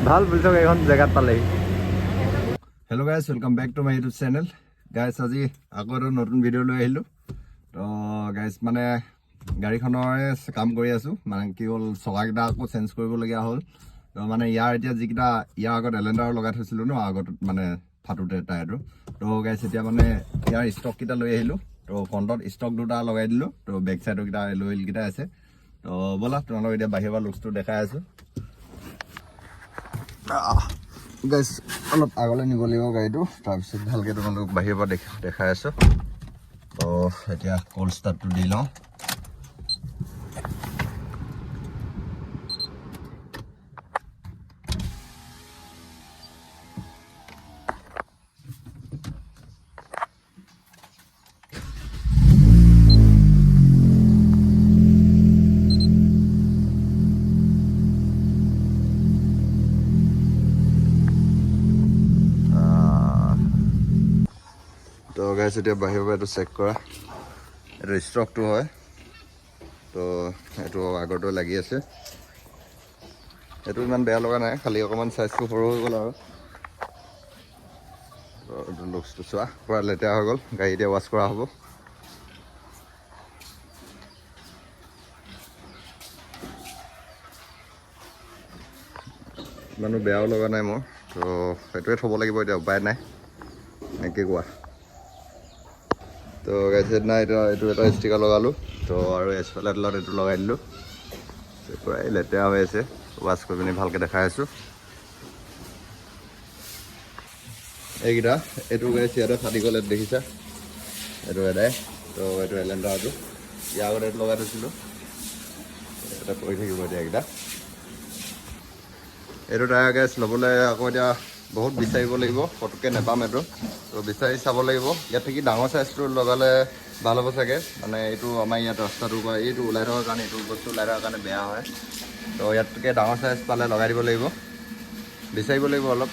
ভাল বুলিছো এখন জেগাত পালেহি। Hello' guys, welcome back to my YouTube channel. Guys আজি আকৌ এটা নতুন ভিডিঅ' লৈ আহিলোঁ। তো গাইজ মানে গাড়ীখনৰে কাম কৰি আছোঁ। মানে কি হ'ল, চকাকেইটা আকৌ চেঞ্জ কৰিবলগীয়া হ'ল। তো মানে ইয়াৰ এতিয়া যিকেইটা ইয়াৰ আগত এলেণ্ডাৰ লগাই থৈছিলোঁ ন, আগত মানে ফাটোতে টায়াৰটো। তো গাইজ এতিয়া মানে ইয়াৰ ষ্টককেইটা লৈ আহিলোঁ। তো ফ্ৰণ্টত ষ্টক দুটা লগাই দিলোঁ। তো বেক চাইডৰকেইটা এল'ইলকেইটা আছে। তো ব'লা তোমালোকক এতিয়া বাহিৰৰ পৰা লুকছটো দেখাই আছোঁ। গাইজ অলপ আগলৈ নিব লাগিব গাড়ীটো, তাৰপিছত ভালকৈ তোমালোকক বাহিৰৰ পৰা দেখাই আছোঁ। তো এতিয়া কল্ড ষ্টাৰ্টটো দি লওঁ। তো গাইজ এতিয়া বাহিৰৰ পৰা এইটো চেক কৰা, এইটো ষ্টকটো হয়। তো এইটো আগৰটো লাগি আছে, এইটো ইমান বেয়া লগা নাই, খালি অকণমান চাইজটো সৰু হৈ গ'ল আৰু। তো এইটো লুকছটো চোৱা, পূৰা লেতেৰা হৈ গ'ল। গাড়ী এতিয়া ৱাছ কৰা হ'ব। ইমানো বেয়াও লগা নাই মোৰ। তো সেইটোৱে থ'ব লাগিব এতিয়া, উপায় নাই, এনেকৈ কোৱা। তো গাইজ সেইদিনা এতিয়া এইটো এটা ষ্টিকাৰ লগালোঁ। তো আৰু এচফালে তলত এইটো লগাই দিলোঁ। পূৰাই লেতেৰা হৈ আছে, ৱাছ কৰি পিনি ভালকৈ দেখাই আছোঁ। এইকেইটা এইটো গাইজ ইয়াতে ফাটি গ'ল, এইটো দেখিছা, এইটো এটাই। তো এইটো এলেণ্ডাৰটো ইয়াৰ আগতে এইটো লগাই থৈছিলোঁ, এটা পৰি থাকিব এতিয়া এইকেইটা। এইটো টায়াৰ গাইজ ল'বলৈ আকৌ এতিয়া বহুত বিচাৰিব লাগিব, পটককৈ নাপাম এইটো। তো বিচাৰি চাব লাগিব। ইয়াত থাকি ডাঙৰ চাইজটো লগালে ভাল হ'ব চাগে। মানে এইটো আমাৰ ইয়াত ৰাস্তাটোৰ পৰা এইটো ওলাই থকাৰ কাৰণে, এইটো বস্তু ওলাই থকাৰ কাৰণে বেয়া হয়। তো ইয়াতকৈ ডাঙৰ চাইজ পালে লগাই দিব লাগিব, বিচাৰিব লাগিব অলপ।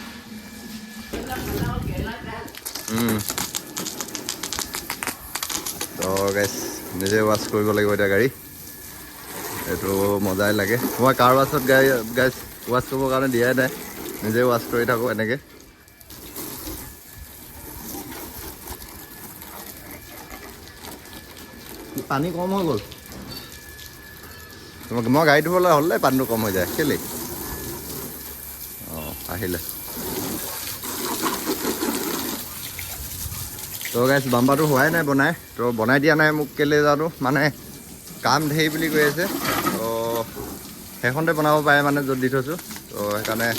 তো গাইজ নিজে ৱাছ কৰিব লাগিব এতিয়া গাড়ী। এইটো মজাই লাগে। মই কাৰ ৱাছত গাইজ ৱাছ কৰিবৰ কাৰণে দিয়াই নাই, নিজে ৱাছ কৰি থাকোঁ এনেকৈ। পানী কম হৈ গ'ল, মই গাড়ী ধুবলৈ হ'লে পানীটো কম হৈ যায় কেলৈ। অঁ আহিলে। তো গাইজ বাম্পাৰটো হোৱাই নাই বনাই, তো বনাই দিয়া নাই মোক কেলৈ জানো, মানে কাম ধেৰ বুলি কৈ আছে। তো সেইখনতে বনাব পাৰে মানে য'ত দি থৈছোঁ। তো সেইকাৰণে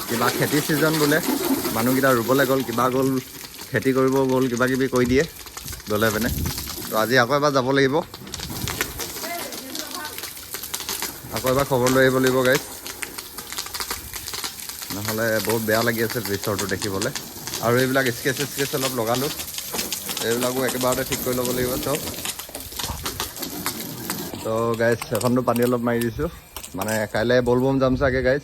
কিবা খেতি ছিজন বোলে, মানুহকেইটা ৰুবলৈ গ'ল, কিবা গ'ল, খেতি কৰিব গ'ল, কিবা কিবি কৰি দিয়ে গ'লে পিনে। তো আজি আকৌ এবাৰ যাব লাগিব, আকৌ এবাৰ খবৰ লৈ আহিব লাগিব গাইজ, নহ'লে বহুত বেয়া লাগি আছে পিছৰটো দেখিবলৈ। আৰু এইবিলাক স্কেচ অলপ লগালোঁ, এইবিলাকো একেবাৰতে ঠিক কৰি ল'ব লাগিব চব। তো গাইজ এখনটো পানী অলপ মাৰি দিছোঁ, মানে কাইলৈ বলবম যাম চাগে গাইজ।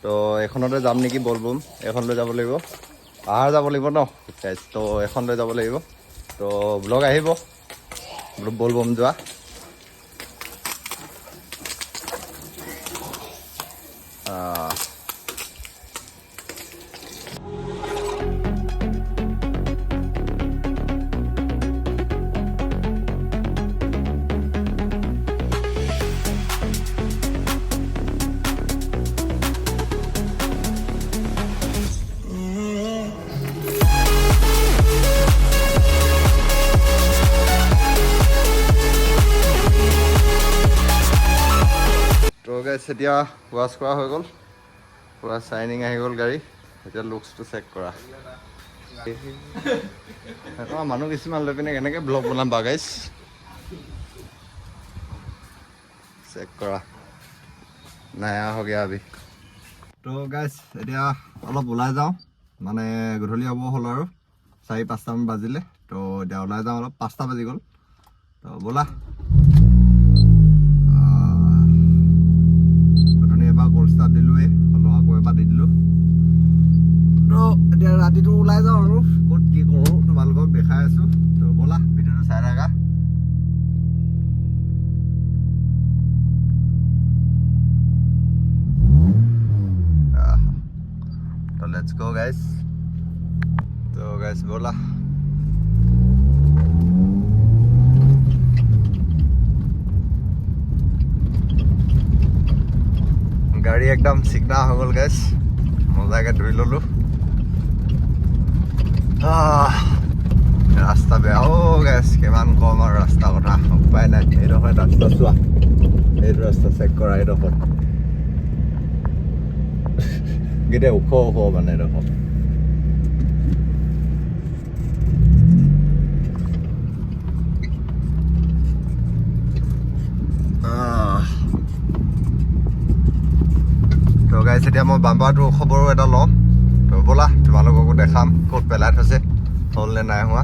তো এইখনতে যাম নেকি, বলবম এইখন লৈ যাব লাগিব, পাহাৰ যাব লাগিব ন গাইজ। তো এখন লৈ যাব লাগিব। তো ব্লগ আহিব বলবম যোৱা। তো গাইজ এতিয়া ৱাছ কৰা হৈ গ'ল, পূৰা চাইনিং আহি গ'ল গাড়ী। এতিয়া লুকছটো চেক কৰা। মানুহ কিছুমান লৈ পিনে কেনেকৈ ব্লগ বনাম বা গাইজ, চেক কৰা। নায়া হৈ গয়া আবি। তো গাইজ এতিয়া অলপ ওলাই যাওঁ, মানে গধূলি হ'ব হ'ল আৰু 4-5টামান বাজিলে। তো এতিয়া ওলাই যাওঁ অলপ, 5টা বাজি গ'ল। তো ব'লা। এবাৰ কল্ড ষ্টাৰ্ট দিলোঁৱেই, হ'লেও আকৌ এবাৰ দি দিলোঁ। তো এতিয়া ৰাতিটো ওলাই যাওঁ আৰু ক'ত কি কৰোঁ তোমালোকক দেখাই আছোঁ। তো ব'লা ভিডিঅ'টো চাই থাকা। গাইছ ব'লা গাড়ী একদম চিকনা হৈ গ'ল গাইছ মজাকে ধুই ল'লো ৰাস্তা বেয়া গাইছ কিমান কম আৰু ৰাস্তা কথা উপায় নাই এইডোখৰ ৰাস্তা চোৱা এইটো ৰাস্তা চেক কৰা এইডোখৰ গোটেই ওখ মানে এইডোখৰ তো গাইছ এতিয়া মই বাম্পাৰটো খবৰো এটা লওঁ তো ব'লা তোমালোককো দেখাম ক'ত পেলাই থৈছে হ'ল নে নাই হোৱা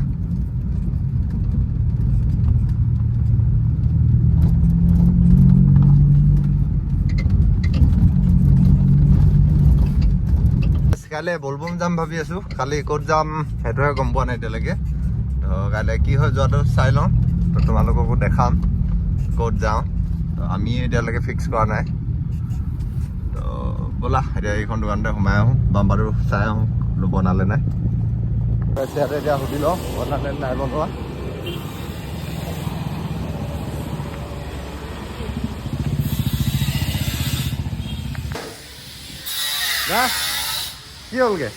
কাইলৈ বলবম যাম ভাবি আছোঁ কালি ক'ত যাম সেইটোহে গম পোৱা নাই এতিয়ালৈকে তো কাইলৈ কি হয় যোৱাটো চাই লওঁ তো তোমালোককো দেখাম ক'ত যাওঁ তো আমি এতিয়ালৈকে ফিক্স কৰা নাই তো ব'লা এতিয়া এইখন দোকানতে সোমাই আহোঁ বাম্পাৰটো চাই আহোঁ বনালে নাই ইয়াতে এতিয়া সুধি লওঁ বনালে নাই বনোৱা না কি হ'লগে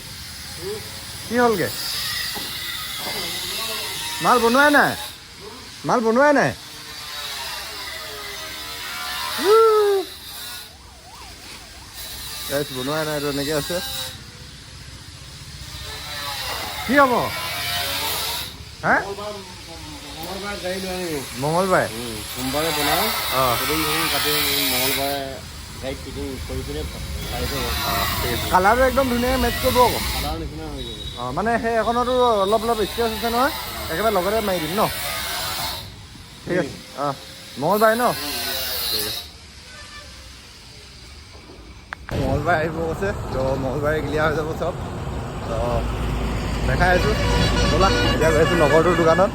কি হ'লগে মাল বনোৱাই নাই বনোৱাই নাই এইটো এনেকৈ আছে কি হ'ব হা মঙলবাৰে সোমবাৰে বনাওঁ অঁ কাটি মঙলবাৰে গাড়ীত ফিটিং কৰি পিনে কালাৰটো একদম ধুনীয়াকৈ মেচ কৰিব আকৌ কালাৰ নিচিনা হৈ যাব অঁ মানে সেই এখনতো অলপ স্কেচ আছে নহয় একেবাৰে লগতে মাৰি দিম ন ঠিক আছে অঁ মঙলবাৰে ন ঠিক আছে মঙলবাৰে আহিব কৈছে তো মঙলবাৰে ক্লিয়াৰ হৈ যাব চব তো দেখাই আছোঁ ব'লা এতিয়া গৈছোঁ লগৰটোৰ দোকানত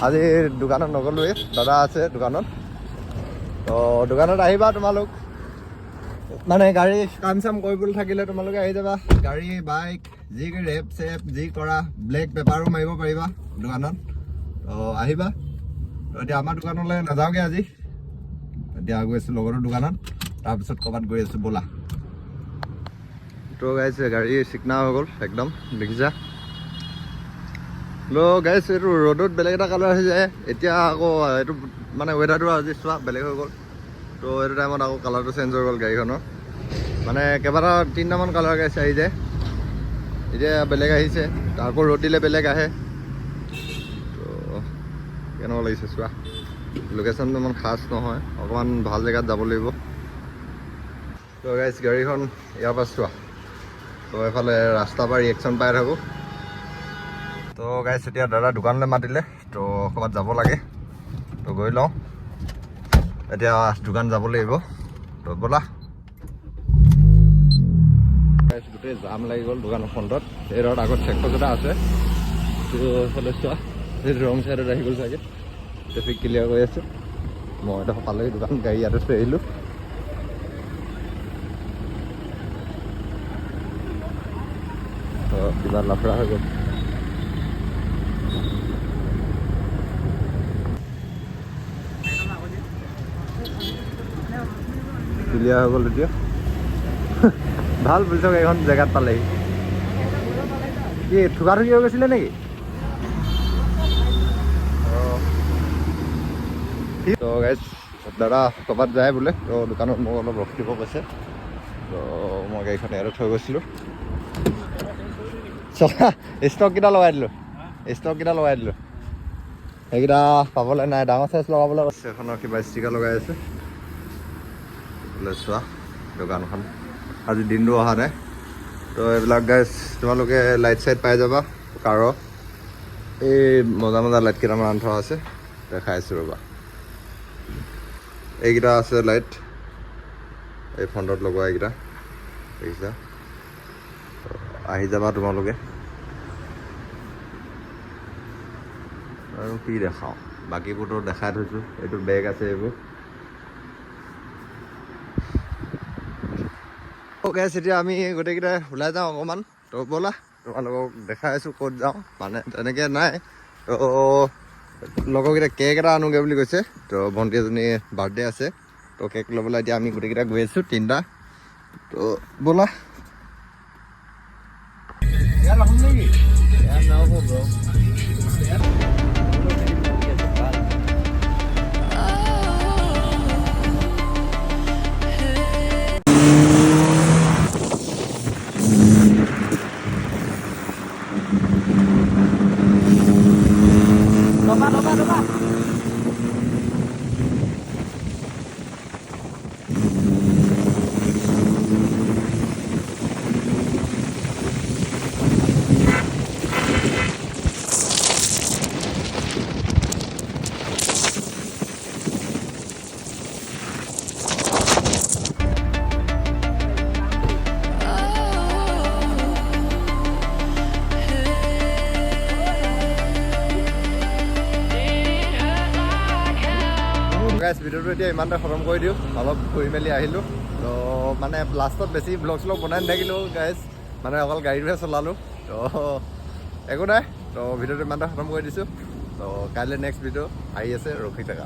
আজি দোকানত নগ'লোৱে দাদা আছে দোকানত তো দোকানত আহিবা তোমালোক মানে গাড়ী কাম চাম কৰিবলৈ থাকিলে তোমালোকে আহি যাবা গাড়ী বাইক যি ৰেপ চেপ যি কৰা ব্লেক পেপাৰো মাৰিব পাৰিবা দোকানত তো আহিবা তো এতিয়া আমাৰ দোকানলৈ নাযাওঁগৈ আজি এতিয়া গৈ আছোঁ লগৰটোৰ দোকানত তাৰপিছত ক'ৰবাত গৈ আছোঁ ব'লা তো গাইছে গাড়ী চিকনা হৈ গ'ল একদম দেখিছা গাইছ এইটো ৰ'দত বেলেগ এটা কালাৰ হৈ যায় এতিয়া আকৌ এইটো মানে ৱেডাৰটো আজি চোৱা বেলেগ হৈ গ'ল তো এইটো টাইমত আকৌ কালাৰটো চেঞ্জ হৈ গ'ল গাড়ীখনৰ মানে কেইবাটা 3টামান কালাৰ গাইছ আহি যায় এতিয়া বেলেগ আহিছে আকৌ ৰ'দ দিলে বেলেগ আহে তো কেনেকুৱা লাগিছে চোৱা লোকেশ্যনটো ইমান খাচ নহয় অকণমান ভাল জেগাত যাব লাগিব তো গাইছ গাড়ীখন ইয়াৰ পৰা চোৱা তো এইফালে ৰাস্তাৰ পৰা ৰিয়েকশ্যন পাই থাকোঁ তো গাইছ এতিয়া দাদা দোকানলৈ মাতিলে তো ক'ৰবাত যাব লাগে তো গৈ লওঁ এতিয়া দোকান যাব লাগিব তো ব'লা গোটেই জাম লাগি গ'ল দোকানৰ ফ্ৰণ্টত এই ৰত আগত চেকপ'ষ্ট এটা আছে তো এইফালে চোৱা সেইটো ৰং চাইডত আহি গ'ল চাগে ট্ৰেফিক ক্লিয়াৰ কৰি আছে মই এডোখৰ পালেহি দোকান গাড়ী ইয়াতে থৈ আহিলোঁ তো কিবা লাফৰা হৈ গ'ল ক্লিয়াৰ হৈ গ'ল এতিয়া ভাল বুলিছ এইখন জেগাত পালেহি কি ঠুকা ঠুকি হৈ গৈছিলে নেকি তো গাইছ দাদা ক'ৰবাত যায় বোলে তো দোকানত মোক অলপ ৰখি দিব কৈছে তো মই গাড়ীখন ইয়াতে থৈ গৈছিলোঁ ষ্টককেইটা লগাই দিলোঁ সেইকেইটা পাবলৈ নাই ডাঙৰ চাইজ লগাবলৈ কৈছে এখনৰ কিবা ষ্টিকাৰ লগাই আছে বোলে চোৱা দোকানখন আজি দিনটো অহা নাই তো এইবিলাক গাইছ তোমালোকে লাইট চাইট পাই যাবা কাৰৰ এই মজা লাইট কেইটামান আনি থোৱা আছে দেখাই আছোঁ ৰ'বা এইকেইটা আছে লাইট এই ফ্ৰণ্টত লগোৱা এইকেইটা দেখিছা আহি যাবা তোমালোকে আৰু কি দেখাওঁ বাকীবোৰতো দেখাই থৈছোঁ এইটো বেগ আছে এইবোৰ গাইছ এতিয়া আমি গোটেইকেইটাই ওলাই যাওঁ অকণমান তো ব'লা তোমালোকক দেখাই আছোঁ ক'ত যাওঁ মানে তেনেকৈ নাই তো লগৰকেইটা কেক এটা আনোগৈ বুলি কৈছে তো ভণ্টি এজনী বাৰ্থডে আছে তো কেক ল'বলৈ এতিয়া আমি গোটেইকেইটা গৈ আছোঁ 3টা তো ব'লা ইয়াত আহোঁ নেকি ইয়াত নহ'ব ব্ৰ ৰবা গাইজ ভিডিঅ'টো এতিয়া ইমানটা খতম কৰি দিওঁ অলপ ঘূৰি মেলি আহিলোঁ তো মানে লাষ্টত বেছি ব্লগ শ্লগ বনাই নাথাকিলোঁ গাইজ মানে অকল গাড়ীটোহে চলালোঁ তো একো নাই তো ভিডিঅ'টো ইমানটা খতম কৰি দিছোঁ তো কাইলৈ নেক্সট ভিডিঅ' আহি আছে ৰখি থাকা